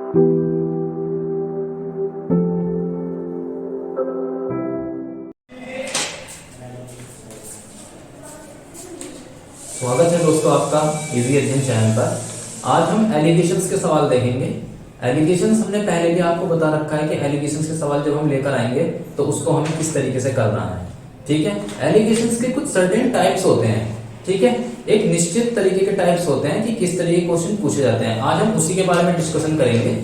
स्वागत है दोस्तों आपका इजी अध्ययन चैनल पर। आज हम एलिगेशंस के सवाल देखेंगे। एलिगेशंस हमने पहले भी आपको बता रखा है कि एलिगेशंस के सवाल जब हम लेकर आएंगे तो उसको हमें किस तरीके से करना है। ठीक है, एलिगेशंस के कुछ सर्टेन टाइप्स होते हैं। ठीक है, एक निश्चित तरीके के टाइप्स होते हैं कि किस तरीके के क्वेश्चन पूछे जाते हैं। आज हम उसी के बारे में डिस्कशन करेंगे।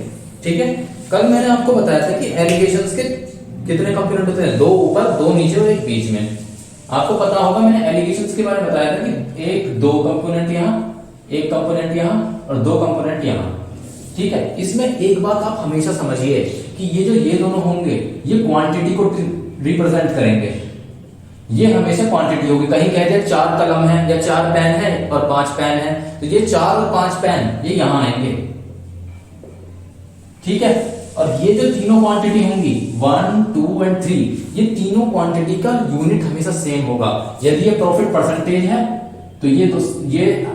ठीक है, कल मैंने आपको बताया था कि एलिगेशंस के कितने कंपोनेंट होते हैं, 2 ऊपर 2 नीचे और 1 बीच में। आपको पता होगा मैंने एलिगेशंस के बारे में बताया था कि 1-2 कंपोनेंट यहाँ, 1 कंपोनेंट यहाँ और 2 कंपोनेंट यहाँ। ठीक है, इसमें एक बात आप हमेशा समझिए कि ये दोनों होंगे ये क्वांटिटी को रिप्रेजेंट करेंगे। ये हमेशा क्वांटिटी होगी। कहीं कहते हैं 4 कलम है या 4 पेन है और 5 पेन है, तो ये 4 और 5 पेन ये यहां आएंगे। ठीक है, और ये जो तीनों क्वांटिटी होंगी 1, 2 एंड 3, ये तीनों क्वांटिटी का यूनिट हमेशा सेम होगा। यदि ये प्रॉफिट परसेंटेज है तो ये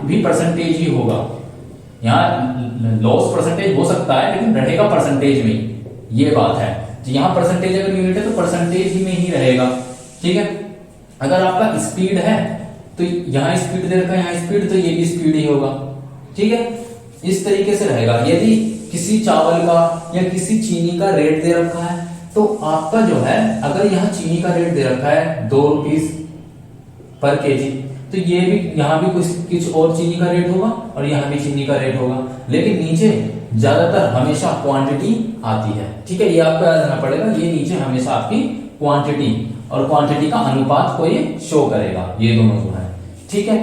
भी परसेंटेज ही होगा। यहाँ लॉस परसेंटेज हो सकता है लेकिन रहेगा परसेंटेज में, ये बात है। तो यहाँ परसेंटेज अगर यूनिट है तो परसेंटेज ही में ही रहेगा। ठीक है, अगर आपका स्पीड है तो यहाँ स्पीड दे रखा है, यहाँ स्पीड, तो ये भी स्पीड ही होगा। ठीक है, इस तरीके से रहेगा। यदि किसी चावल का या किसी चीनी का रेट दे रखा है तो आपका जो है, अगर यहाँ चीनी का रेट दे रखा है 2 रुपीज पर केजी, तो ये भी यहाँ भी कुछ और चीनी का रेट होगा और यहाँ भी चीनी का रेट होगा। लेकिन नीचे ज्यादातर हमेशा क्वांटिटी आती है। ठीक है, ये आपको याद रखना पड़ेगा। ये नीचे हमेशा आपकी क्वांटिटी और क्वांटिटी का अनुपात को ये शो करेगा, ये दोनों जो है। ठीक है,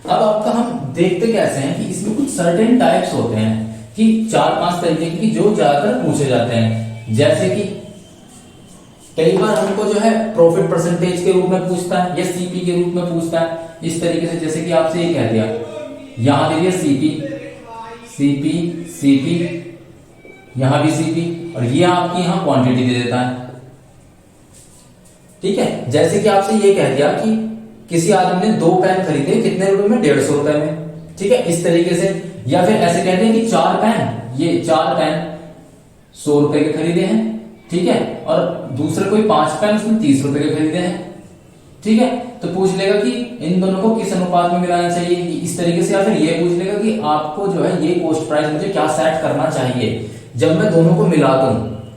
अब आपका हम देखते कैसे हैं कि इसमें कुछ सर्टेन टाइप्स होते हैं कि 4-5 तरीके की जो ज्यादातर पूछे जाते हैं। जैसे कि कई बार हमको जो है प्रॉफिट परसेंटेज के रूप में पूछता है या सीपी के रूप में पूछता है। इस तरीके से जैसे कि आपसे ये कह दिया, यहां दे दिया सीपी, सीपी, सीपी, यहां भी सीपी, और ये आपकी यहां क्वांटिटी दे देता है। ठीक है, जैसे कि आपसे ये कह दिया कि किसी आदमी ने 2 पेन खरीदे, कितने रुपए में, 150 रुपए में। ठीक है, इस तरीके से। या फिर ऐसे कहते हैं कि 4 पेन, ये 4 पेन 100 रुपए के खरीदे हैं। ठीक है, और दूसरे कोई 5 पेन उसने 30 रुपए के खरीदे हैं। ठीक है, तो पूछ लेगा कि इन दोनों को किस अनुपात में मिलाना चाहिए, इस तरीके से। या फिर ये पूछ लेगा कि आपको जो है ये कॉस्ट प्राइस मुझे क्या सेट करना चाहिए जब मैं दोनों को मिला दूं।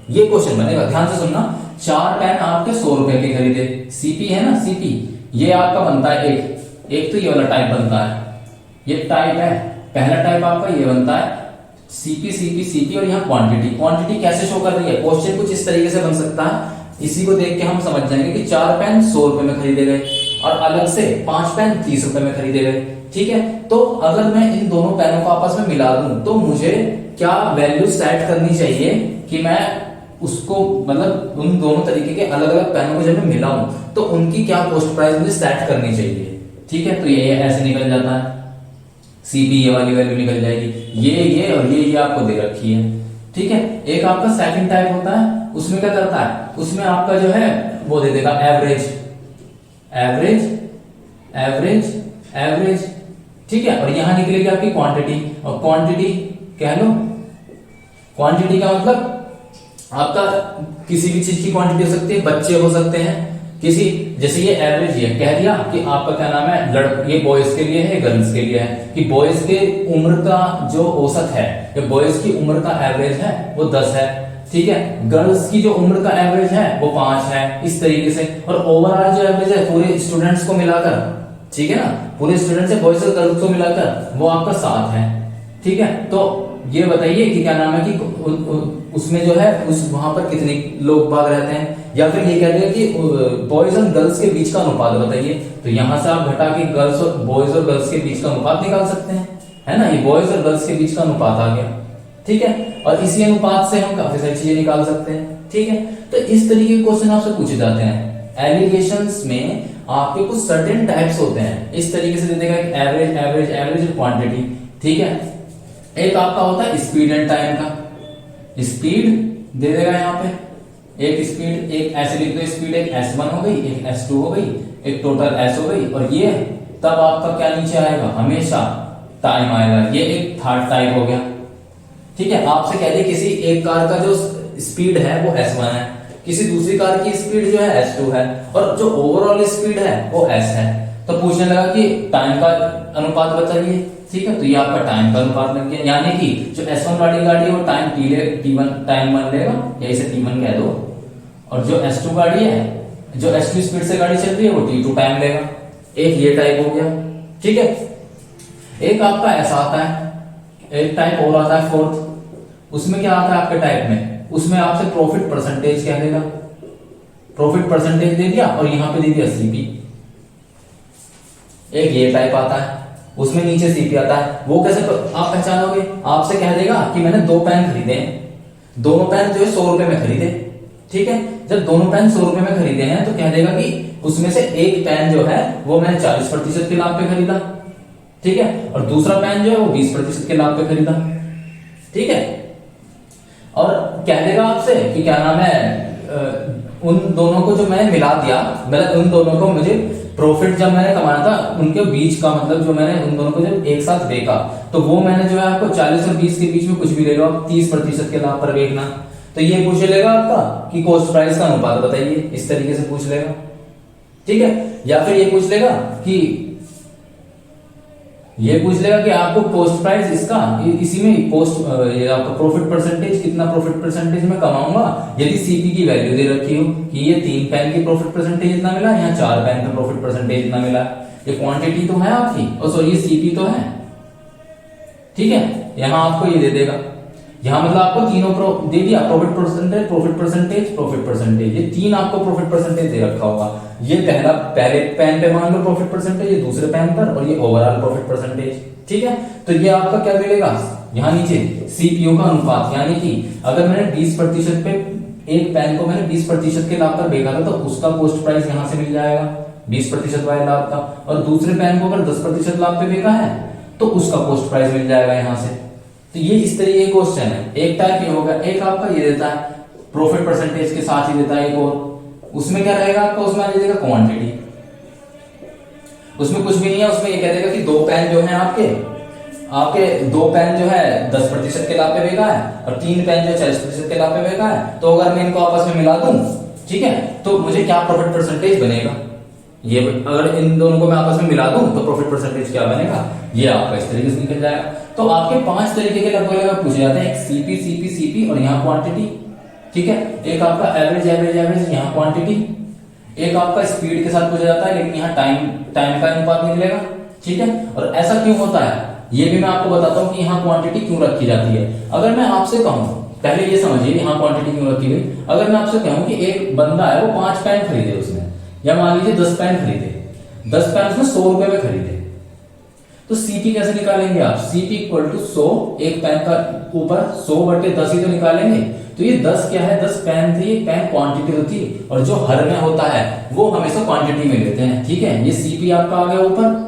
ये क्वेश्चन बनेगा, ध्यान से सुनना। 4 पेन आपके 100 रुपए के खरीदे, सीपी है ना, सीपी ये आपका बनता है एक तो ये वाला टाइप बनता है, ये टाइप है। पहला टाइप आपका ये बनता है सीपी, सीपी, सीपी, और यहाँ क्वांटिटी कैसे शो कर रही है। क्वेश्चन कुछ इस तरीके से बन सकता है। इसी को देख के हम समझ जाएंगे कि 4 पेन 100 रुपए में खरीदे गए और अलग से 5 पेन 30 रुपए में खरीदे गए। ठीक है, तो अगर मैं इन दोनों पेनों को आपस में मिला दूं तो मुझे क्या वैल्यू सेट करनी चाहिए कि मैं उसको, मतलब उन दोनों तरीके के अलग अलग पेनों को जब मैं मिलाऊं तो उनकी क्या कॉस्ट प्राइस मुझे सेट करनी चाहिए। ठीक है, तो ये ऐसे निकल जाता है। सीपी ये वाली वैल्यू निकल जाएगी, ये और ये आपको दे रखी है। ठीक है, एक आपका सेकंड टाइप होता है, उसमें क्या करता है, उसमें आपका जो है वो दे देगा एवरेज, एवरेज, एवरेज, एवरेज। ठीक है, और यहां निकलेगी आपकी क्वांटिटी, और क्वांटिटी कह लो, क्वांटिटी का मतलब आपका किसी भी चीज की क्वांटिटी हो सकती है, बच्चे हो सकते हैं किसी, जैसे ये एवरेज है, कह दिया कि आपका क्या नाम है, ये बॉयज के लिए है, गर्ल्स के लिए है, कि बॉयज के उम्र का जो औसत है, या बॉयज की उम्र का एवरेज है वो 10 है। ठीक है, गर्ल्स की जो उम्र का एवरेज है वो 5 है, इस तरीके से। और ओवरऑल जो एवरेज है पूरे स्टूडेंट्स को मिलाकर, ठीक है ना, पूरे स्टूडेंट्स है बॉयज और गर्ल्स को मिलाकर, वो आपका 7 है। ठीक है, तो ये बताइए कि क्या नाम है कि उसमें जो है उस वहां पर कितने लोग बाग रहते हैं। या फिर ये कह दिया कि बॉयज और गर्ल्स के बीच का अनुपात बताइए, तो यहां से आप घटा के गर्ल्स और बॉयज और गर्ल्स के बीच का अनुपात निकाल सकते हैं, है ना। ये बॉयज और गर्ल्स के बीच का अनुपात आ गया। ठीक है, और इसी अनुपात से हम काफी सारी चीजें निकाल सकते हैं। ठीक है, तो इस तरीके के क्वेश्चन आपसे पूछे जाते हैं। एलिगेशंस में आपके कुछ सर्टेन टाइप्स होते हैं, इस तरीके से दे देगा एवरेज, एवरेज, एवरेज और क्वांटिटी। ठीक है, एक आपका होता है स्पीड एंड टाइम का, स्पीड दे देगा यहाँ पे, एक स्पीड, एक ऐसे लिख दो स्पीड, एक S1 हो गई, एक S2 हो गई, एक टोटल S हो गई, और ये तब आपका क्या नीचे आएगा, हमेशा टाइम आएगा। ये एक थर्ड टाइप हो गया। ठीक है, आपसे कह दिया किसी एक कार का जो स्पीड है वो S1 है, किसी दूसरी कार की स्पीड जो है S2 है, और जो ओवरऑल स्पीड है वो S है। तो पूछने लगा कि टाइम का अनुपात बताइए। ठीक है, तो ये आपका टाइम का अनुपात लग गया, यानी कि जो S1 वाली गाड़ी है वो टाइम T1 टाइम 1 लेगा, या इसे T1 कह दो, और जो S2 गाड़ी है, जो S2 स्पीड से गाड़ी चल रही है वो T2 टाइम लेगा। एक ये टाइप हो गया। ठीक है, एक आपका ऐसा आता है, एक टाइप और आता है फोर्थ, उसमें क्या आता है आपके टाइप में, उसमें आपसे प्रॉफिट परसेंटेज कह देगा, प्रॉफिट परसेंटेज दे दिया और यहां पे दे दिया सीपी। एक ये टाइप आता है, उसमें नीचे सीपी आता है। वो कैसे आप पहचानोगे, आपसे कह देगा कि मैंने 2 पेन खरीदे हैं, दोनों पेन जो है 100 रुपए में खरीदे। ठीक है, जब दोनों पेन 100 रुपए में खरीदे हैं तो कह देगा कि उसमें से एक पेन जो है वो मैंने 40% के लाभ पे खरीदा। ठीक है, और दूसरा पेन जो है वो 20% के लाभ पे खरीदा। ठीक है, और कह देगा आपसे कि क्या नाम है, उन दोनों को जो मैंने मिला दिया, मतलब उन दोनों को मुझे प्रॉफिट जब मैंने कमाया था उनके बीच का, मतलब जो मैंने उन दोनों को जब एक साथ देखा तो वो मैंने जो है आपको 40 और 20 के बीच में कुछ भी ले लो आप 30% के लाभ पर देखना। तो ये पूछ लेगा आपका कि कॉस्ट प्राइस का अनुपात बताइए, इस तरीके से पूछ लेगा। ठीक है, या फिर ये पूछ लेगा कि आपको कॉस्ट प्राइस इसका इसी में कॉस्ट ये आपका प्रॉफिट परसेंटेज, कितना प्रॉफिट परसेंटेज में कमाऊंगा यदि सीपी की वैल्यू दे रखी हो कि ये 3 पेन की प्रॉफिट परसेंटेज इतना मिला, यहाँ 4 पेन का प्रॉफिट परसेंटेज इतना मिला। ये क्वांटिटी तो है आपकी, और सॉरी ये सीपी तो है। ठीक है, यहां आपको ये दे देगा, यहां मतलब आपको तीनों दे दिया, profit percentage, profit percentage, profit percentage, ये 3 आपको प्रॉफिट परसेंटेज दे रखा होगा। ये पहले पेन पे मान लो प्रॉफिट परसेंटेज, ये दूसरे पेन पर, और ये ओवरऑल प्रॉफिट परसेंटेज। ठीक है, तो ये आपका क्या मिलेगा, यहां नीचे सीपीयू का अनुपात, यानी कि अगर मैंने 20% पे एक पेन को मैंने 20% के लाभ पर बेचा था तो उसका कॉस्ट प्राइस यहां से मिल जाएगा 20% वाले लाभ का, और दूसरे पेन को अगर 10% लाभ पे बेचा है तो उसका कॉस्ट प्राइस मिल जाएगा यहां से। तो ये इस तरीके के क्वेश्चन है। एक टाइप ये होगा, एक आपका ये देता है प्रॉफिट परसेंटेज के साथ ही देता है, एक और उसमें क्या रहेगा आपका, उसमें आ जाएगा क्वांटिटी, उसमें कुछ भी नहीं है, उसमें ये कह देगा कि 2 पेन जो है आपके 2 पेन जो है 10% के लाभ पे बेचा है और 3 पेन जो 40% के लाभ पे बेचा है, तो अगर मैं इनको आपस में मिला दूं, ठीक है, तो मुझे क्या प्रॉफिट परसेंटेज बनेगा, ये अगर इन दोनों को मैं आपस में मिला दूं तो प्रॉफिट परसेंटेज क्या बनेगा, ये आपका इस तरीके से निकल जाएगा। तो आपके 5 तरीके के लगभग पूछे जाते हैं, एक सीपी सीपी सीपी और यहाँ क्वांटिटी। ठीक है, एक आपका एवरेज एवरेज एवरेज, यहाँ क्वांटिटी, एक आपका स्पीड के साथ पूछा जाता है लेकिन यहाँ टाइम का अनुपात निकलेगा। ठीक है, और ऐसा क्यों होता है ये भी मैं आपको बताता हूँ कि यहाँ क्वांटिटी क्यों रखी जाती है। अगर मैं आपसे कहूँ, पहले ये समझिए यहाँ क्वांटिटी क्यों रखी गई। अगर मैं आपसे कहूँ कि एक बंदा है वो 5 पेन खरीदे उसने, या मान लीजिए 10 पेन खरीदे, 10 पेन उसने 100 रुपए में खरीदे, तो सीपी कैसे निकालेंगे आप, सीपी इक्वल टू 100, एक पेन का ऊपर 100/10 ही तो निकालेंगे। तो ये 10 क्या है, 10 पेन थी, पेन क्वांटिटी होती है, और जो हर में होता है वो हमेशा क्वांटिटी में लेते हैं। ठीक है, ये सीपी आपका आ गया ऊपर,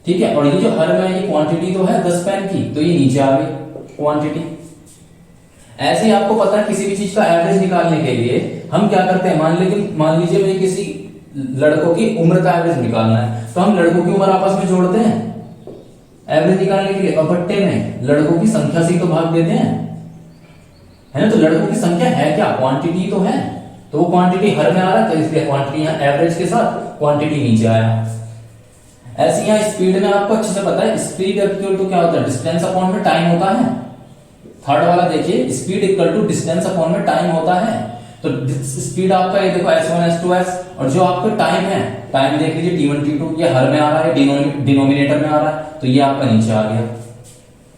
ठीक है, और ये जो हर में ये क्वांटिटी तो है 10 पेन की, तो ये नीचे आ गई क्वांटिटी। ऐसे ही आपको पता है किसी भी चीज का एवरेज निकालने के लिए हम क्या करते हैं, मान लीजिए मुझे किसी लड़कों की उम्र का एवरेज निकालना है, तो हम लड़कों की उम्र आपस में जोड़ते हैं एवरेज निकालने के लिए, और बट्टे में लड़कों की संख्या से तो भाग देते हैं, है ना। तो लड़कों की संख्या है क्या, क्वांटिटी तो है, तो वो क्वांटिटी हर में आ रहा है, तो इसलिए क्वांटिटी यहाँ एवरेज के साथ क्वांटिटी नीचे आया। ऐसे यहाँ स्पीड में आपको अच्छे से पता है, स्पीड इक्वल टू क्या होता है, डिस्टेंस अपॉन में टाइम होता है। थर्ड वाला देखिए, speed equal to distance upon में टाइम होता है। तो स्पीड आपका ये देखो S1 S2 S, और जो आपका टाइम है, टाइम देख लीजिए T1 T2, ये हर में आ रहा है, डिनोमिनेटर में आ रहा है, तो ये आपका नीचे आ गया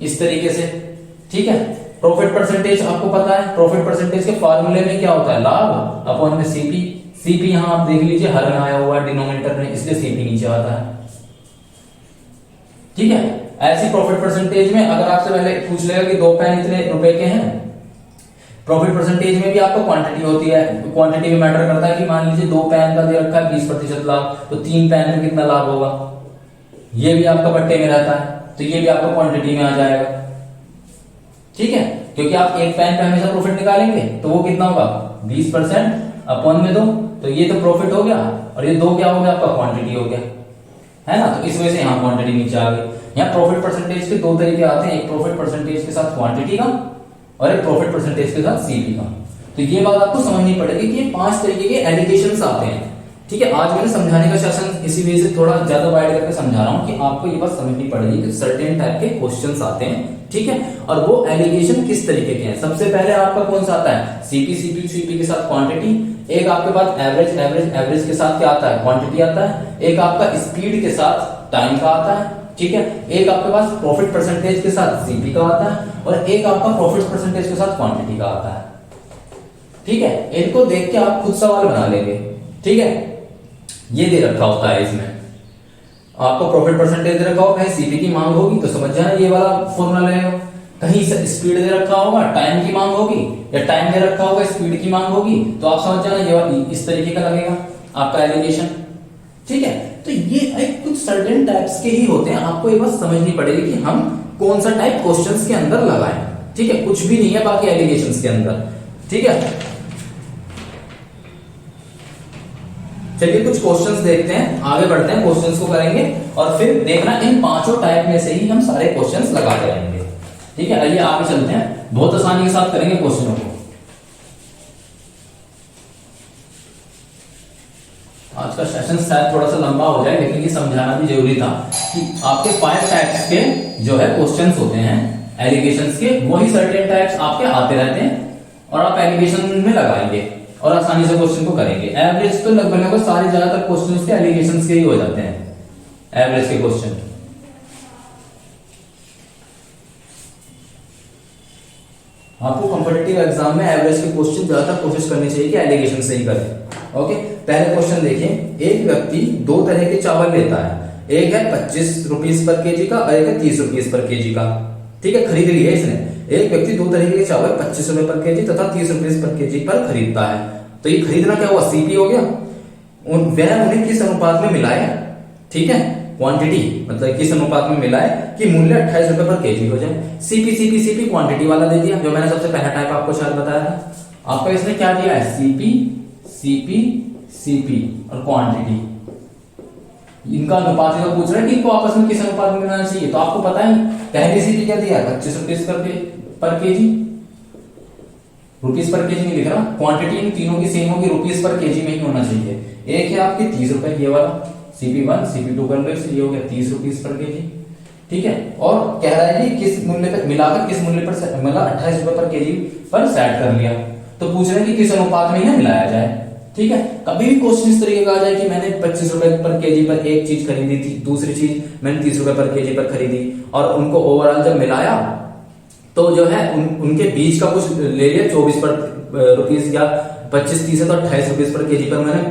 इस तरीके से। ठीक है, प्रॉफिट परसेंटेज आपको पता है, प्रॉफिट परसेंटेज के फॉर्मूले में क्या होता है, लाभ अपॉन में सीपी। सीपी यहां आप देख लीजिए हर में आया हुआ है डिनोमिनेटर में, इसलिए सीपी नीचे आता है। ठीक है, ऐसी प्रॉफिट परसेंटेज में अगर आपसे पहले पूछ लेगा कि 2 पेन इतने रुपए के हैं, प्रॉफिट परसेंटेज में भी आपको क्वांटिटी होती है, क्वांटिटी में मैटर करता है कि मान लीजिए 2 पेन का दे रखा है 20% लाभ, तो 3 पेन में कितना लाभ होगा, ये भी आपका बट्टे में रहता है, तो ये भी आपको क्वांटिटी में आ जाएगा। ठीक है, क्योंकि आप एक पेन पे हमेशा प्रॉफिट निकालेंगे, तो वो कितना होगा 20% अपॉन में 2, तो ये तो प्रॉफिट हो गया, और ये 2 क्या हो गया आपका क्वांटिटी हो गया, है ना। तो इस वजह से यहाँ क्वांटिटी नीचे आ गई। यहाँ प्रॉफिट परसेंटेज के दो तरीके आते हैं, एक प्रॉफिट परसेंटेज के साथ क्वांटिटी का और एक प्रॉफिट परसेंटेज के साथ सीपी का। तो ये बात आपको समझनी पड़ेगी कि ये 5 तरीके के एलिगेशंस आते हैं। ठीक है, आज मैंने समझाने का सेशन इसी वजह से थोड़ा ज्यादा वाइड करके समझा रहा हूँ कि आपको ये बात समझनी पड़ेगी कि सर्टेन टाइप के क्वेश्चंस आते हैं। ठीक है, और वो एलिगेशन किस तरीके के हैं। सबसे पहले आपका कौन सा आता है, सीपी सीपी सीपी के साथ क्वांटिटी। एक आपके पास एवरेज एवरेज एवरेज के साथ क्या आता है, क्वांटिटी आता है। एक आपका स्पीड के साथ टाइम का आता है। ठीक है, एक आपके पास प्रॉफिट परसेंटेज के साथ सीपी का आता है और एक आपका प्रॉफिट परसेंटेज के साथ क्वांटिटी का आता है। ठीक है, इनको देख के आप खुद सवाल बना लेंगे। ठीक है, ये दे रखा होता है, इसमें आपको प्रॉफिट परसेंटेज दे रखा होगा, कहीं सीपी की मांग होगी तो समझ जाना ये वाला फॉर्मूला लगेगा। कहीं स्पीड दे रखा होगा, टाइम की मांग होगी, या टाइम दे रखा होगा, स्पीड की मांग होगी, तो आप समझ जाना ये वाला इस तरीके का लगेगा आपका एलिगेशन। ठीक है, तो ये कुछ सर्टेन टाइप्स के ही होते हैं, आपको ये बात समझनी पड़ेगी कि हम कौन सा टाइप क्वेश्चंस के अंदर लगाएं। ठीक है, कुछ भी नहीं है बाकी एलिगेशंस के अंदर। ठीक है, चलिए कुछ क्वेश्चंस देखते हैं, आगे बढ़ते हैं, क्वेश्चंस को करेंगे और फिर देखना इन पांचों टाइप में से ही हम सारे क्वेश्चंस लगाते रहेंगे। ठीक है, आइए आगे चलते हैं, बहुत आसानी के साथ करेंगे क्वेश्चनों को। आज का सेशन शायद थोड़ा सा लंबा हो जाए, लेकिन ये समझाना भी जरूरी था कि आपके 5 टाइप्स के जो है क्वेश्चंस होते हैं एलिगेशंस के, वही सर्टेन टाइप्स आपके आते रहते हैं और आप एलिगेशन में लगाएंगे और आसानी से क्वेश्चन को करेंगे। एवरेज तो लगभग सारे ज्यादातर क्वेश्चंस के एलिगेशंस के ही हो जाते हैं, एवरेज के क्वेश्चन। आपको कॉम्पिटिटिव एग्जाम में एवरेज के क्वेश्चन ज्यादातर कोशिश करनी चाहिए कि एलिगेशन से ही करें। ओके, पहले क्वेश्चन देखिए, एक व्यक्ति 2 तरह के चावल लेता है, एक है 25 रुपीज पर केजी का और एक है 30 रुपीज पर केजी का। ठीक है, खरीद लिया इसने। एक व्यक्ति 2 तरह के चावल 25 रुपए पर केजी तथा 30 रुपीज पर केजी पर खरीदता है। तो ये खरीदना क्या हुआ, सीपी हो गया। वह उन्हें किस अनुपात में मिलाए, ठीक है, क्वांटिटी मतलब किस अनुपात में मिलाए कि मूल्य 28 रुपए पर केजी हो जाए। सीपी सीपी सीपी क्वांटिटी वाला दे दिया, जो मैंने सबसे पहला टाइप आपको शायद बताया था। आपका इसने क्या दिया है, सीपी सीपी सीपी और क्वांटिटी। इनका अनुपात का पूछ रहा है कि इनको आपस में किस अनुपात में मिलाना चाहिए। तो आपको पता है पहली सीपी क्या दिया है, 25 rupees per KG, rupees per KG नहीं लिख रहा, क्वांटिटी इन तीनों की सेम होगी, रुपीज पर केजी में ही होना चाहिए। एक है आपकी 30 रुपए, ये वाला CP1 CP2 कर लो, ये हो गया 30 रुपीज पर केजी। ठीक है, और कह रहा है कि किस मूल्य पर मिलाकर किस मूल्य पर मिला, 28 रुपए पर केजी पर सेट कर लिया। तो पूछ रहे हैं कि किस अनुपात में इन्हें मिलाया जाए। ठीक है, कभी भी क्वेश्चन इस तरीके का आ जाए कि मैंने 25 रुपए पर केजी पर एक चीज खरीदी थी, दूसरी चीज मैंने 30 रुपए पर केजी पर खरीदी और उनको ओवरऑल जब मिलाया तो जो है उनके बीच का कुछ ले लिया 24 पर रुपीज या 25-30 है तो 28 रुपीज पर केजी पर मैंने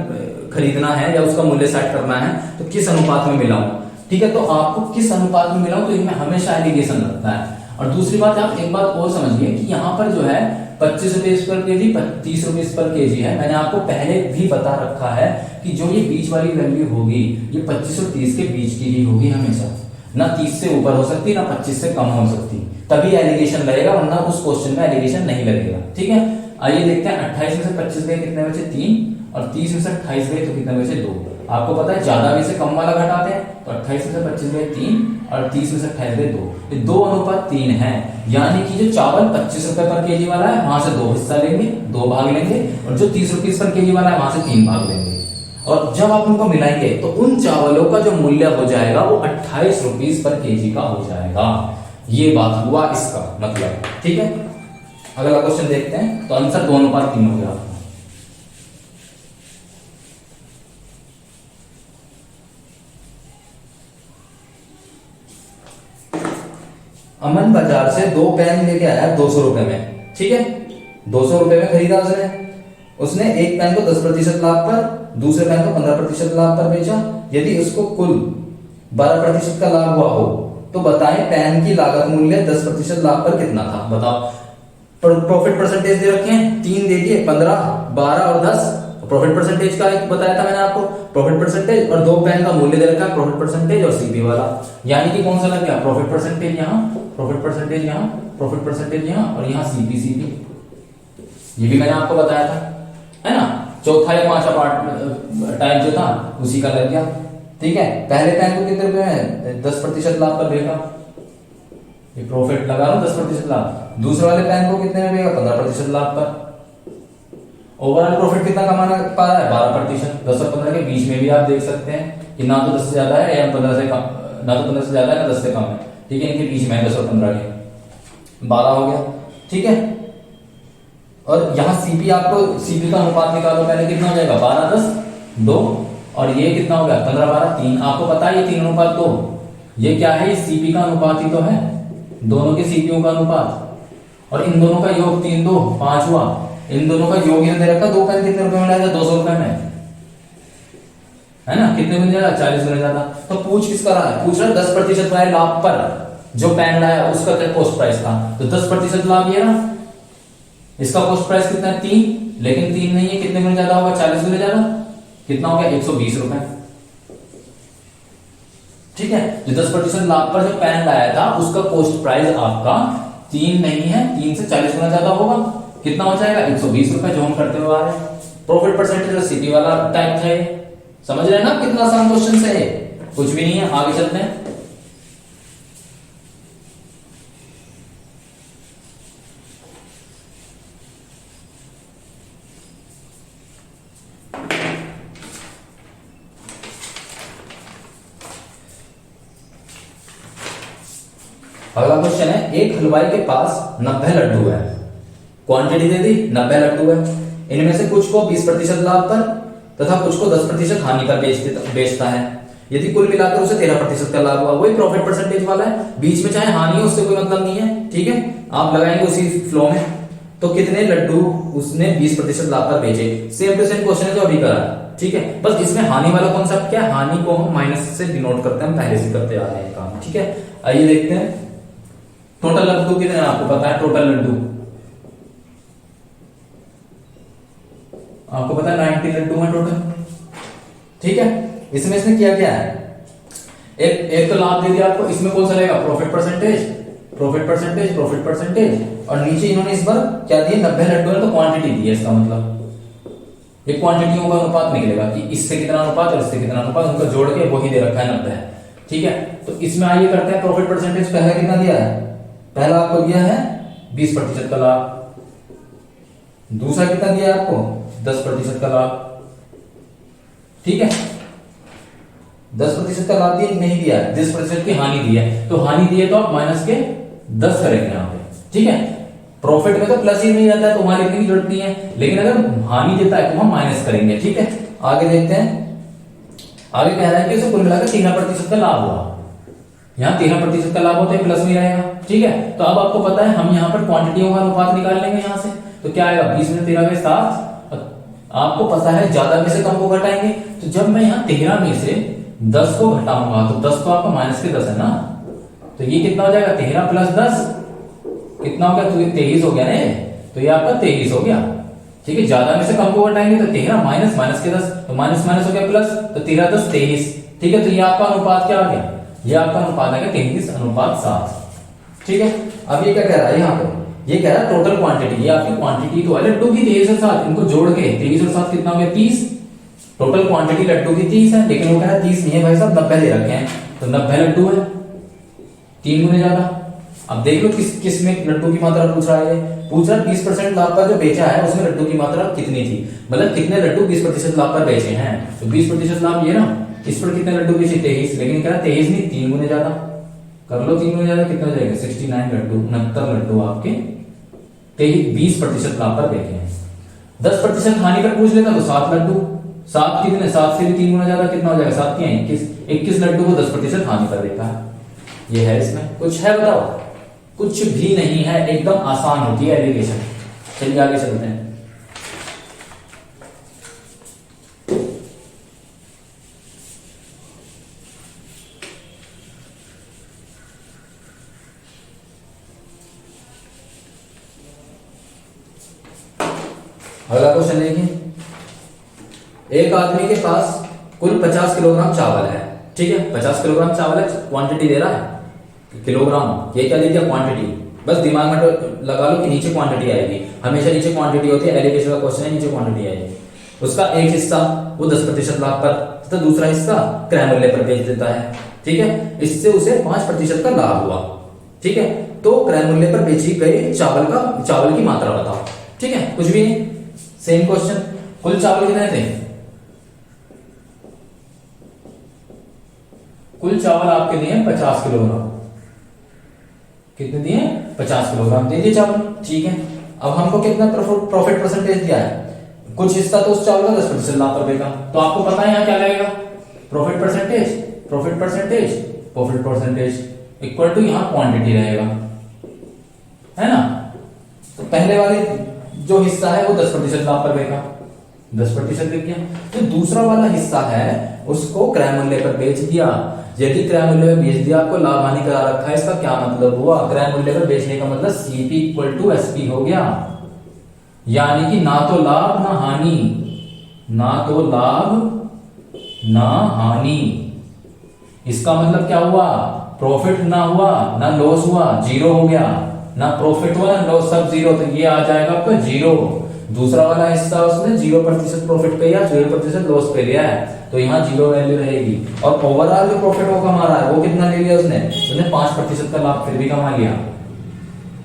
खरीदना है या उसका मूल्य सेट करना है, तो किस अनुपात में मिलाऊं। ठीक है, तो आपको किस अनुपात में मिलाऊं तो इनमें हमेशा एलिगेशन लगता है। और दूसरी बात, आप एक बात और समझिए कि यहाँ पर जो है 25 rupees per KG 30 rupees per KG है। मैंने आपको पहले भी बता रखा है कि जो ये बीच वाली वैल्यू होगी ये 25 और 30 के बीच की ही होगी हमेशा, ना 30 से ऊपर हो सकती ना 25 से कम हो सकती, तभी एलिगेशन लगेगा, वरना उस क्वेश्चन में एलिगेशन नहीं लगेगा। ठीक है, आइए देखते हैं 28 में से 25 गए कितने बचे, 3, और 30 में से 28 गए तो कितने बचे, 2। आपको पता है ज्यादा में से कम वाला घटाते हैं, तो 28 में से 25 गए 3 और 30 में से 28 गए 2। ये 2:3 है, यानी कि जो चावल 25 रुपए पर केजी वाला है वहां से 2 हिस्सा लेंगे, 2 भाग लेंगे, और जो 30 रुपीज पर केजी वाला है वहां से 3 भाग लेंगे। और जब आप उनको मिलाएंगे तो उन चावलों का जो मूल्य हो जाएगा वो 28 रुपीज पर केजी का हो जाएगा। ये बात हुआ इसका मतलब। ठीक है, अगला क्वेश्चन देखते हैं, तो आंसर 2:3 हो गया। अमन बाजार से 2 पेन लेके आया 200 रुपए में। ठीक है, 200 रुपए में खरीदा उसने एक पेन को 10% लाभ पर, दूसरे पेन को 15% लाभ पर बेचा। यदि उसको कुल 12% का लाभ हुआ हो तो बताएं पेन की लागत मूल्य 10% लाभ पर कितना था। बताओ, प्रॉफिट परसेंटेज दे रखे हैं, 3 दे दिए, 15, 12 और 10। प्रॉफिट परसेंटेज का एक बताया था मैंने आपको, प्रॉफिट परसेंटेज, और 2 पेन का मूल्य दे रखा है, प्रॉफिट परसेंटेज और सीपी वाला, यानी कि कौन सा लग गया, प्रॉफिट परसेंटेज यहाँ, प्रॉफिट परसेंटेज यहाँ, प्रॉफिट परसेंटेज यहाँ, और यहाँ सीपी सीपी। ये भी मैंने आपको बताया था, है ना। चौथा या 5वां पार्ट टाइप जो था उसी का लग गया। ठीक है, पहले पैन को कितने रुपए में 10% लाभ पर बेचा, ये प्रॉफिट लगा रहा हूं 10% लाभ। दूसरे वाले पैन को कितने में बेचा 15% लाभ पर। ओवरऑल प्रॉफिट कितना कमाना पा रहा है 12%। 10 और 15 के बीच में भी आप देख सकते हैं कि ना तो 10 से ज्यादा है या 15 से कम, ना तो 15 से ज्यादा है ना 10 से कम है। ठीक है, इनके बीच में 10 और 15 के 12 हो गया। ठीक है, और यहाँ सीपी आपको सीपी का अनुपात निकालो, पहले कितना हो जाएगा 12 10 2, और ये कितना हो गया 15 12 3। आपको पता है ये 3 अनुपात 2, ये क्या है, ये सीपी का अनुपात ही तो है, दोनों के सीपीओ का अनुपात, और इन दोनों का योग 3 2 5 हुआ। इन दोनों का योग दे रखा, दो पेन कितने रुपए में लाएगा 200 रुपए में, है ना, कितने मिल जाएगा 40 मिल जाता। तो पूछ किसका रहा है, पूछ रहा 10% वाले लाभ पर जो पेन लाया उसका क्या कॉस्ट प्राइस था, तो 10% लाभ ये ना, इसका कॉस्ट प्राइस कितना है 3, लेकिन 3 नहीं है, कितने मिल जाता होगा 40 मिल जाता, कितना हो गया 120 रुपए। ठीक है, जो 10% लाभ पर जो पेन लाया था उसका कॉस्ट प्राइस आपका 3 नहीं है, 3 से 40 गुना ज्यादा होगा, कितना हो जाएगा 120 रुपए, जो हम करते हुए आ रहे हैं। प्रॉफिट परसेंटेज सीपी वाला टाइप था ये, समझ रहे हैं ना कितना आसान क्वेश्चन है, कुछ भी नहीं है। आगे चलते हैं। अगला क्वेश्चन है, एक हलवाई के पास 90 लड्डू है, क्वांटिटी दे दी 90 लड्डू है, इनमें से कुछ को 20% लाभ पर तथा कुछ को 10% हानि पर बेचता है। यदि कुल मिलाकर उसे 13% का लाभ हुआ, वही प्रॉफिट परसेंटेज वाला है, बीच में चाहे हानि हो उससे कोई मतलब नहीं है। ठीक है, आप लगाएंगे उसी फ्लो में। तो कितने लड्डू उसने 20% लाभ पर बेचे, सेम टू सेम क्वेश्चन है जो अभी करा है। ठीक है, बस इसमें हानि वाला कॉन्सेप्ट क्या है, हानि को हम माइनस से डिनोट करते हैं, हम पहले से करते आ रहे हैं काम। ठीक है, आइए देखते हैं टोटल लड्डू कितने हैं, आपको पता है टोटल लड्डू, आपको पता है 90 लड्डू है टोटल। ठीक है, इसमें इसने किया क्या है, एक तो लाभ दे दिया आपको, इसमें कौन सा रहेगा profit percentage, profit percentage, profit percentage, और नीचे इन्होंने इस बार क्या दिया 90 लड्डू है तो क्वांटिटी दी है, इसका मतलब ये क्वांटिटियों का अनुपात निकलेगा कि इससे कितना अनुपात और इससे कितना अनुपात, उनको जोड़ के वही दे रखा है 90 है। ठीक है, तो इसमें आइए करते हैं प्रॉफिट परसेंटेज। पहला कितना दिया है, पहला आपको दिया है 20% का लाभ, दूसरा कितना दिया है आपको 10% का लाभ। ठीक है, 10% का लाभ दिया नहीं दिया, 10% की हानि दी है, तो हानि दी है तो आप माइनस के 10 करेंगे यहां पे। ठीक है, प्रॉफिट में तो प्लस ही नहीं जाता है तो वहां लिखने की जरूरत नहीं है, लेकिन अगर हानि देता है तो हम माइनस करेंगे। ठीक है, आगे देखते हैं। आगे कह रहा है कि उसे कुल मिलाकर 13% का लाभ हुआ, यहाँ 13% का लाभ होता है, प्लस में रहेगा। ठीक है, तो अब आपको पता है हम यहाँ पर क्वांटिटियों का अनुपात निकाल लेंगे यहाँ से, तो क्या आएगा 20 में 13 में 7। आपको पता है ज्यादा में से कम को घटाएंगे, तो जब मैं यहाँ 13 में से 10 को घटाऊंगा तो 10 तो आपका माइनस के 10 है ना, तो ये कितना हो जाएगा 13 प्लस 10 कितना हो गया, तो 23 हो गया ना, तो ये आपका 23 हो गया। ठीक है, ज्यादा में से कम को घटाएंगे तो 13 माइनस माइनस के 10, तो माइनस माइनस हो गया प्लस, तो 13 10 23। ठीक है, तो ये आपका अनुपात क्या आ गया, ये आपका अनुपात आ गया 33:7। ठीक है, अब ये क्या कह रहा है यहाँ पे, ये कह रहा है टोटल क्वांटिटी, ये आपकी क्वांटिटी तो है लड्डू की 23 और 7, इनको जोड़ के 23 और 7 कितना हो गया 30। टोटल क्वांटिटी लड्डू की 30 है, लेकिन वो कह रहा है 30 नहीं है भाई साहब 90 दे रखे हैं, तो 90 लड्डू है, 3 गुने ज्यादा। अब देख लो किस में लड्डू की मात्रा पूछ रहा है, पूछ रहा है 20% लाभ पर जो बेचा है उसमें लड्डू की मात्रा कितनी थी, मतलब कितने लड्डू 20% लाभ पर बेचे हैं, तो 20% लाभ ये ना, इस पर कितने लड्डू बेचे 23, लेकिन कह रहा है 23 नहीं 3 गुने ज्यादा, कर लो 3 गुने ज्यादा कितना हो जाएगा 69 लड्डू, 69 लड्डू आपके 20% लाभ पर बेचे हैं। 10% हानि पर पूछ लेता तो 7 लड्डू, 7 कितने, 7 से भी 3 गुना ज्यादा कितना हो जाएगा 7 के 21 लड्डू को 10% हानि पर देखा है। ये है, इसमें कुछ है बताओ, कुछ भी नहीं है, एकदम आसान होती है एलिगेशन। चलिए आगे चलते हैं। अगला क्वेश्चन देखिए, एक आदमी के पास कुल 50 किलोग्राम चावल है। ठीक है, 50 किलोग्राम चावल है, क्वांटिटी दे रहा है किलोग्राम, ये क्या दे दिया क्वांटिटी, बस दिमाग में तो लगा लो कि नीचे क्वांटिटी आएगी, हमेशा नीचे क्वांटिटी होती है, एलिगेशन का क्वेश्चन है नीचे क्वांटिटी आएगी। उसका एक हिस्सा वो 10% लाभ पर तथा दूसरा हिस्सा क्रय मूल्य पर बेच देता है। ठीक है, इससे उसे 5% का लाभ हुआ। ठीक है, तो क्रय मूल्य पर बेची गई चावल की मात्रा बताओ। ठीक है, कुछ भी नहीं, सेम क्वेश्चन। कुल चावल कितने थे? कुल चावल आपके दिए 50 किलोग्राम। कितने दिए? 50 किलोग्राम दे दिए चावल। ठीक है, अब हमको कितना प्रॉफिट परसेंटेज दिया है? कुछ हिस्सा तो उस चावल का 10% लाभ पर बेचा, तो आपको पता है यहाँ क्या लगेगा? प्रॉफिट परसेंटेज इक्वल टू यहाँ क्वांटिटी रहेगा, है ना। तो पहले वाले जो हिस्सा है वो 10% लाभ पर बेचा, 10% बिक गया। तो दूसरा वाला हिस्सा है उसको क्रय मूल्य पर बेच दिया। यदि क्रय मूल्य पर बेच दिया, आपको लाभ हानि करा रखा है, इसका क्या मतलब हुआ? क्रय मूल्य पर बेचने का मतलब सीपी इक्वल टू एसपी हो गया, यानी कि ना तो लाभ ना हानि, ना तो लाभ ना हानि। इसका मतलब क्या हुआ? प्रॉफिट ना हुआ ना लॉस हुआ, जीरो हो गया। ना प्रॉफिट हुआ ना लॉस, सब जीरो, तो ये आ जाएगा आपका जीरो। दूसरा वाला हिस्सा उसने 0% प्रॉफिट पे या 0% लॉस पे लिया है, तो यहाँ जीरो वैल्यू रहेगी। और ओवरऑल जो प्रॉफिट वो कमा रहा है वो कितना ले लिया उसने? 5% का लाभ फिर भी कमा लिया।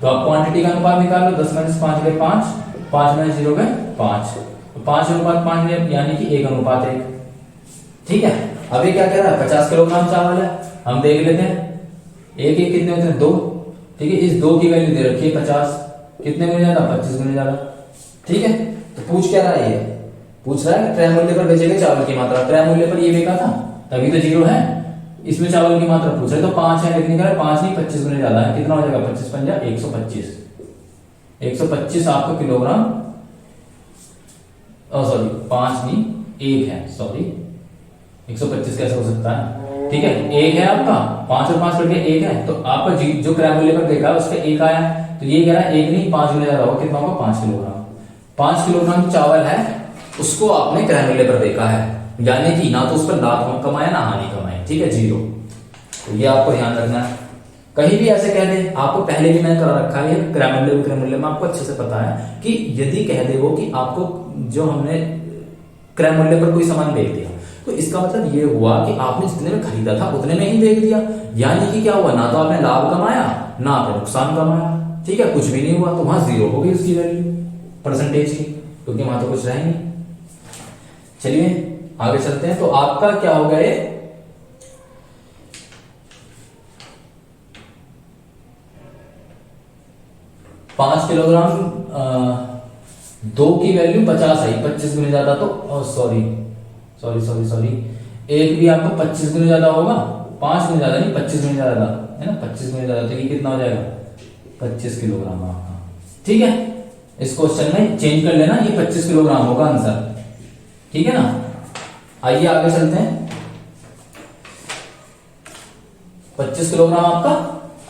तो आप क्वांटिटी का अनुपात निकाल लो, 10 - 5 गए 5, 5 - 0 गए 5, तो 5:5 यानी कि 1:1। ठीक है, अभी क्या कह रहा है? 50 किलोग्राम चावल है, हम देख लेते हैं। एक एक कितने होते हैं? 2। ठीक है, इस 2 की वैल्यू दे रखी है 50, कितने गुने ज्यादा? 25 गुने ज्यादा। ठीक है, तो पूछ क्या रहा है? ये पूछ रहा है क्रय मूल्य पर बेचे गए चावल की मात्रा। क्रय मूल्य पर ये बेचा था तभी तो जीरो है, इसमें चावल की मात्रा पूछ रहे तो 5 है, लेकिन 5 नहीं 25 गुने ज्यादा है। कितना हो जाएगा? 25 पंजा 125, 125 आपका किलोग्राम। सॉरी 5 नहीं 1 है, सॉरी 125 कैसे हो सकता है? ठीक है, 1 है आपका, 5 और 5 करके 1 है, तो आपका जो क्रय मूल्य पर देखा उसका 1 आया है, तो ये कह रहा है 1 नहीं 5 गुने ज्यादा होगा। कितना होगा? 5 किलोग्राम। 5 किलोग्राम चावल है, उसको आपने क्रय मूल्य पर देखा है, यानी कि ना तो उस पर लाभ कमाया ना हानि कमाई। ठीक है, जीरो। तो ये आपको ध्यान रखना है। कहीं भी ऐसे कह दे, आपको पहले भी मैंने करा रखा है क्रय मूल्य विक्रय मूल्य में, आपको अच्छे से पता है कि यदि कह दे वो कि आपको जो हमने क्रय मूल्य पर कोई सामान बेच दिया, तो इसका मतलब ये हुआ कि आपने जितने में खरीदा था उतने में ही बेच दिया, यानी कि क्या हुआ? ना तो आपने लाभ कमाया ना आपने नुकसान कमाया। ठीक है, कुछ भी नहीं हुआ, तो वहां जीरो हो गई उसकी वैल्यू परसेंटेज की, क्योंकि वहां तो कुछ रहा ही नहीं। चलिए आगे चलते हैं। तो आपका क्या हो गया? 5 किलोग्राम 2 की वैल्यू 50 आई, 25 गुने ज्यादा, तो सॉरी सॉरी सॉरी सॉरी, एक भी आपको 25 गुने ज्यादा होगा, 5 गुने ज्यादा नहीं 25 गुने ज्यादा है ना, 25 गुने ज्यादा, तो ये कितना हो जाएगा? 25 किलोग्राम आपका। ठीक है, इस क्वेश्चन में चेंज कर लेना, ये 25 किलोग्राम होगा आंसर। ठीक है ना, आइए आगे चलते हैं। 25 किलोग्राम आपका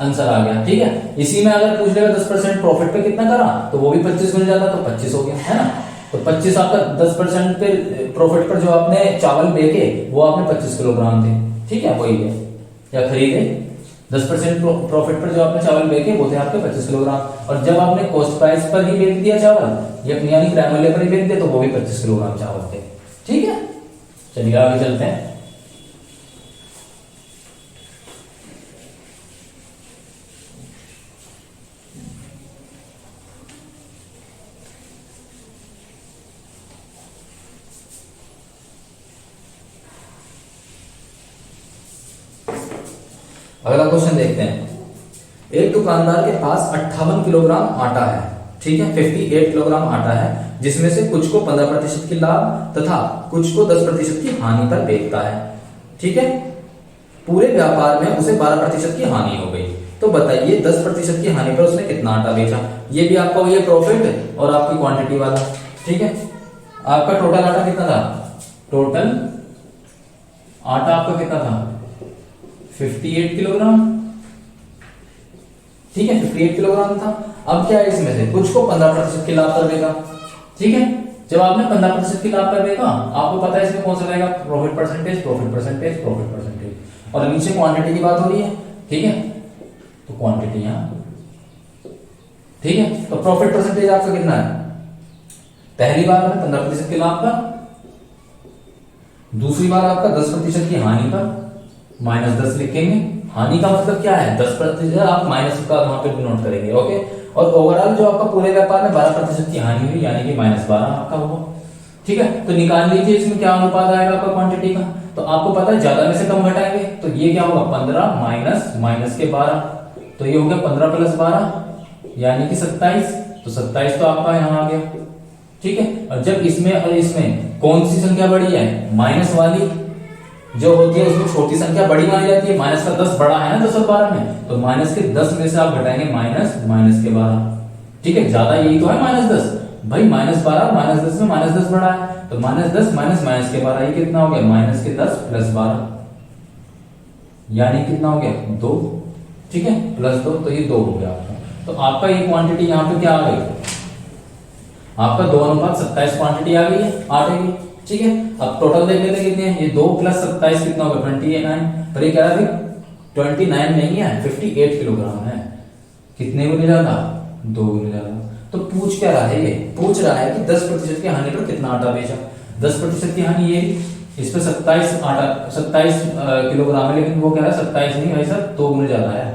आंसर आ गया। ठीक है, इसी में अगर पूछ लेगा 10% प्रॉफिट पे कितना करा, तो वो भी 25 गुने ज्यादा, तो 25 हो गया, है ना। तो 25 आपका 10% पे प्रॉफिट पर जो आपने चावल बेचे वो आपने 25 किलोग्राम थे। ठीक है, वही है, या खरीदे 10% प्रॉफिट पर जो आपने चावल बेचे वो थे आपके 25 किलोग्राम, और जब आपने कॉस्ट प्राइस पर ही बेच दिया चावल, यानी क्रय मूल्य पर ही बेच दिया, तो वो भी 25 किलोग्राम चावल थे। ठीक है, चलिए आगे चलते हैं। अगला क्वेश्चन देखते हैं। एक दुकानदार के पास 58 किलोग्राम आटा है। ठीक है, 58 किलोग्राम आटा है, जिसमें से कुछ को 15% की लाभ तथा कुछ को 10% की हानि पर बेचता है। ठीक है, पूरे व्यापार में उसे 12% की हानि हो गई। तो बताइए 10% की हानि पर उसने कितना आटा बेचा? ये भी आपका ये प्रॉफिट और आपकी क्वांटिटी वाला। ठीक है, आपका टोटल आटा कितना था? टोटल आटा आपका कितना था? 58 किलोग्राम। ठीक है, 58 किलोग्राम था। अब क्या है, इसमें से कुछ को 15% की लाभ पर बेचा। ठीक है, जब आपने 15% की लाभ पर बेचा, आपको पता है इसमें कौन सा रहेगा? Profit percentage, profit percentage, profit percentage, और नीचे क्वांटिटी की बात हो रही है। ठीक है, तो क्वांटिटी यहां। ठीक है, तो प्रॉफिट परसेंटेज आपका कितना है? पहली बार में 15% के लाभ पर दूसरी बार आपका 10% की हानि पर -10 लिखेंगे। हानि का मतलब क्या है, 10% आप माइनस का वहां पे नोट करेंगे। ओके, और ओवरऑल जो आपका पूरे व्यापार में 12% की हानि हुई, यानी कि -12 आपका होगा। ठीक है, तो निकाल लीजिए इसमें क्या अनुपात आएगा आपका क्वांटिटी का। तो आपको पता है ज्यादा में से कम घटाएंगे, तो ये क्या होगा, 15 माइनस माइनस के 12, तो ये हो गया 15 प्लस 12 यानी कि 27। तो 27 तो आपका यहाँ आ गया। ठीक है, और जब इसमें और इसमें कौन सी संख्या बड़ी है, माइनस वाली जो होती है उसमें छोटी संख्या बड़ी मानी जाती है। माइनस का 10 बड़ा है ना 10 और 12 में, तो माइनस के 10 में से आप घटाएंगे माइनस माइनस के 12। ठीक है, ज्यादा यही तो है -10 भाई, -12 -10 में -10 बड़ा है, तो -10 माइनस माइनस के 12, ये कितना हो गया, माइनस के 10 प्लस 12 यानी कितना हो गया 2। ठीक है, प्लस 2, तो ये 2 हो गया आपका। तो आपका ये क्वांटिटी यहाँ पे क्या आ गई, आपका 2:27 क्वांटिटी आ गई है, 8 की। ठीक है, अब टोटल देख लेते हैं कितने हैं, ये 2 प्लस 27 कितना होगा, 29। पर ये कह रहा है 29 नहीं है, 58 किलोग्राम है। कितने गुने ज्यादा, 2 गुने ज्यादा। तो पूछ क्या रहा है, ये पूछ रहा है कि 10% की हानि पर कितना आटा बेचा। 10% की हानि ये, इस पे 27 किलोग्राम है, लेकिन वो कह रहा है 27 नहीं भाई साहब, 2 गुने ज्यादा है।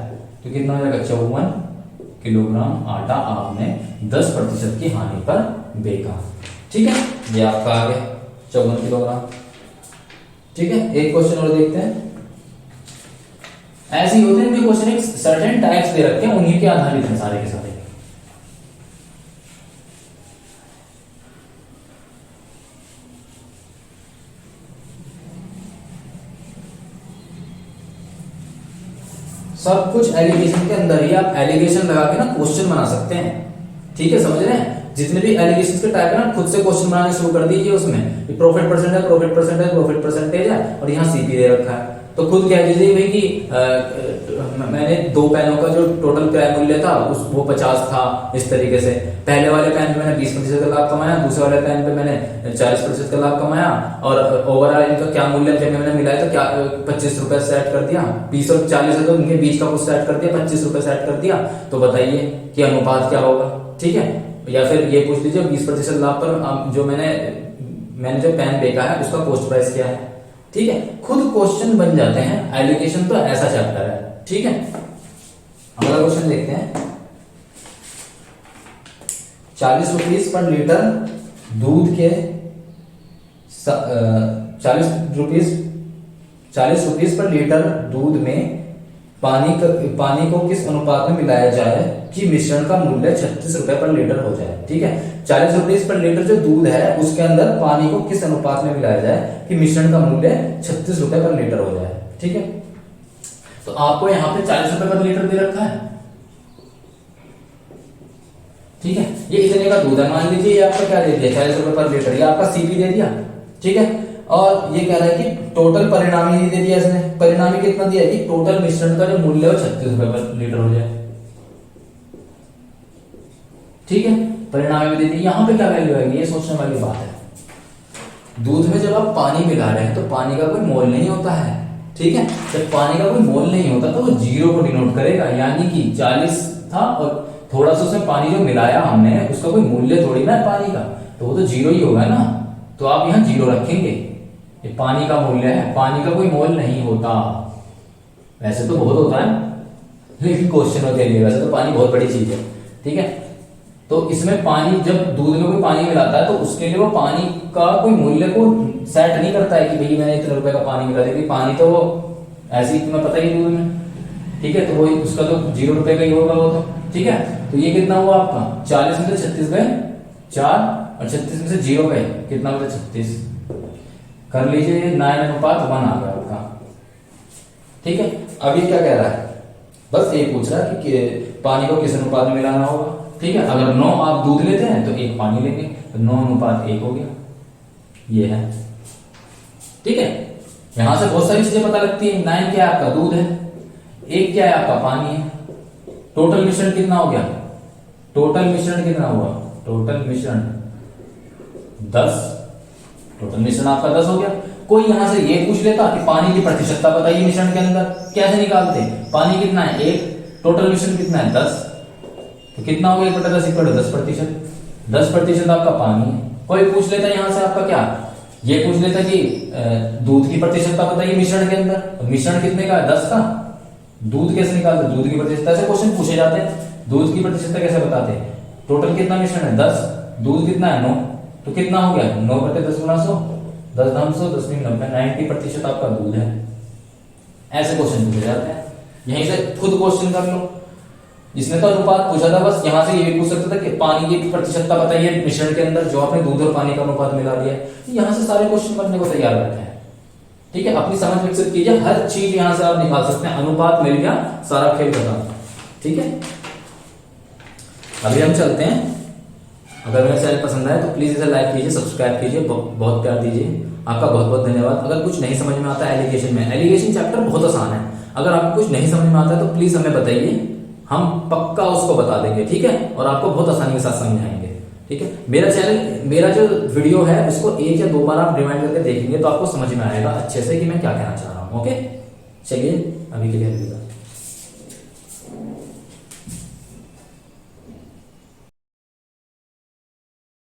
तो कितना हो जाएगा, 54 किलोग्राम आटा आपने 10% की हानि पर बेचा। ठीक है, ये आपका आ गया 54 किलोग्राम। ठीक है, एक क्वेश्चन और देखते हैं। ऐसे ही होते हैं क्वेश्चन, एक सर्टेन टाइप्स दे रखे हैं, उन्हीं के आधारित हैं सारे के सारे। सब कुछ एलिगेशन के अंदर ही, आप एलिगेशन लगा के ना क्वेश्चन बना सकते हैं। ठीक है, समझ रहे हैं, जितने भी एलिगेशन के टाइप है ना, खुद से क्वेश्चन बनाने शुरू कर दीजिए। उसमें प्रॉफिट परसेंट है, प्रॉफिट परसेंट है, प्रॉफिट परसेंटेज है, और यहाँ सीपी दे रखा है, तो खुद कह दीजिए भाई कि मैंने 2 पेनों का जो टोटल क्रय मूल्य था वो 50 था। इस तरीके से पहले वाले पेन पे मैंने 20% का लाभ कमाया, दूसरे वाले पेन पे मैंने 40% का लाभ कमाया, और ओवरऑल इनका क्या मूल्य जब मैंने मिलाया तो क्या 25 रुपए सेट कर दिया, 20 और 40 है तो इनके बीच का कुछ सेट कर दिया, 25 रुपए सेट कर दिया। तो बताइए कि अनुपात क्या होगा। ठीक है, या फिर ये पूछ लीजिए 20% लाभ पर जो मैंने जो पेन बेचा है उसका कॉस्ट प्राइस क्या है। ठीक है, खुद क्वेश्चन बन जाते हैं। एलिगेशन तो ऐसा चैप्टर है। ठीक है, अगला क्वेश्चन देखते हैं। 40 रुपीज पर लीटर दूध के 40 रुपीज पर लीटर दूध में पानी को किस अनुपात में मिलाया जाए कि मिश्रण का मूल्य 36 रुपए पर लीटर हो जाए। ठीक है, 40 रुपीज पर लीटर जो दूध है उसके अंदर पानी को किस अनुपात में मिलाया जाए कि मिश्रण का मूल्य 36 रुपए पर लीटर हो जाए। ठीक है, तो आपको यहाँ पे 40 रुपए पर लीटर दे रखा है। ठीक है, ये इतने का दूध है, मान लीजिए ये आपका क्या दे दिया, 40 रुपए पर लीटर, ये आपका सीपी दे दिया। ठीक है, और ये कह रहा है कि टोटल परिणामी दे दिया इसने, परिणामी कितना दिया कि टोटल मिश्रण का जो मूल्य है 36 रुपए पर लीटर हो जाए। ठीक है, परिणामी में दे दी, यहां पे क्या वैल्यू आएगी, ये सोचने वाली बात है। दूध में जब आप पानी मिला रहे हैं तो पानी का कोई मोल नहीं होता है। ठीक है, जब पानी का कोई मोल नहीं होता तो वो 0 को डिनोट करेगा, यानी कि 40 था और थोड़ा सा उसमें पानी जो मिलाया हमने उसका कोई मूल्य थोड़ी ना है पानी का, तो वो तो 0 ही होगा ना। तो आप यहाँ 0 रखेंगे, ये पानी का मूल्य है, पानी का कोई मोल नहीं होता। वैसे तो बहुत होता है, लेकिन क्वेश्चन के लिए वैसे तो पानी बहुत बड़ी चीज है। ठीक है, तो इसमें पानी, जब दूध में कोई पानी मिलाता है तो उसके लिए वो पानी का कोई मूल्य को सेट नहीं करता है कि भाई मैंने इतने रुपए का पानी मिला दिया, पानी तो वो ऐसे ही तुम्हें पता ही दूध में। ठीक है, तो वो उसका तो 0 रुपए का ही होगा वो तो। ठीक है, तो ये कितना हुआ आपका, 40 में से 36 गए 4, और 36 में से 0 गए कितना होगा 36, कर लीजिए 9:1 आ गया आपका। ठीक है, अब ये क्या कह रहा है, बस ये पूछ रहा है कि पानी को किस अनुपात में मिलाना होगा। ठीक है, अगर 9 आप दूध लेते हैं तो 1 पानी लेंगे, तो 9:1 हो गया, ये है। ठीक है, यहां से बहुत सारी चीजें पता लगती है। 9 क्या है आपका दूध है, 1 क्या है आपका पानी है। टोटल मिश्रण कितना हो गया, टोटल मिश्रण कितना हुआ, टोटल मिश्रण 10, टोटल मिश्रण आपका 10 हो गया। कोई यहां से ये पूछ लेता कि पानी की प्रतिशतता बताइए मिश्रण के अंदर, कैसे निकालते हैं, पानी कितना है 1, टोटल मिश्रण कितना है 10, तो कितना हो गया 1/10 = 10%। 10% आपका पानी है। कोई पूछ लेता है यहां से आपका क्या ये पूछ लेता कि दूध की प्रतिशतता बताइए मिश्रण के अंदर, मिश्रण कितने का है 10 का, दूध कैसे निकालते, दूध की प्रतिशतता, ऐसे क्वेश्चन पूछे जाते हैं। दूध की प्रतिशतता कैसे बताते हैं, टोटल कितना मिश्रण है 10, दूध कितना है 9, तो कितना हो गया 9 बटे 10 गुना 100, 10 धाम 100, 10 में 90, 90% आपका दूध है। ऐसे क्वेश्चन पूछे जाते हैं। यहीं से खुद क्वेश्चन कर लो, इसने तो अनुपात पूछा था, बस यहां से ये भी पूछ सकता था कि पानी की प्रतिशतता बताइए मिश्रण के अंदर, जो आपने दूध और पानी का अनुपात मिला दिया है। यहां से सारे क्वेश्चन करने को तैयार बैठे हैं। ठीक है, अपनी समझ विकसित कीजिए, हर चीज यहां से आप निकाल सकते हैं, अनुपात मिल गया, सारा खेल खत्म। ठीक है, अभी हम चलते हैं। अगर मेरा चैनल पसंद आए तो प्लीज इसे लाइक कीजिए, सब्सक्राइब कीजिए, बहुत प्यार दीजिए। आपका बहुत बहुत धन्यवाद। अगर कुछ नहीं समझ में आता है एलिगेशन में, एलिगेशन चैप्टर बहुत आसान है, अगर आपको कुछ नहीं समझ में आता है तो प्लीज हमें बताइए, हम पक्का उसको बता देंगे। ठीक है, और आपको बहुत आसानी के साथ समझाएंगे। ठीक है, मेरा जो वीडियो है उसको 1 या 2 बार आप रिवाइंड करके देखेंगे तो आपको समझ में आएगा अच्छे से कि मैं क्या कहना चाह रहा हूँ। ओके, चलिए अभी के लिए अलविदा।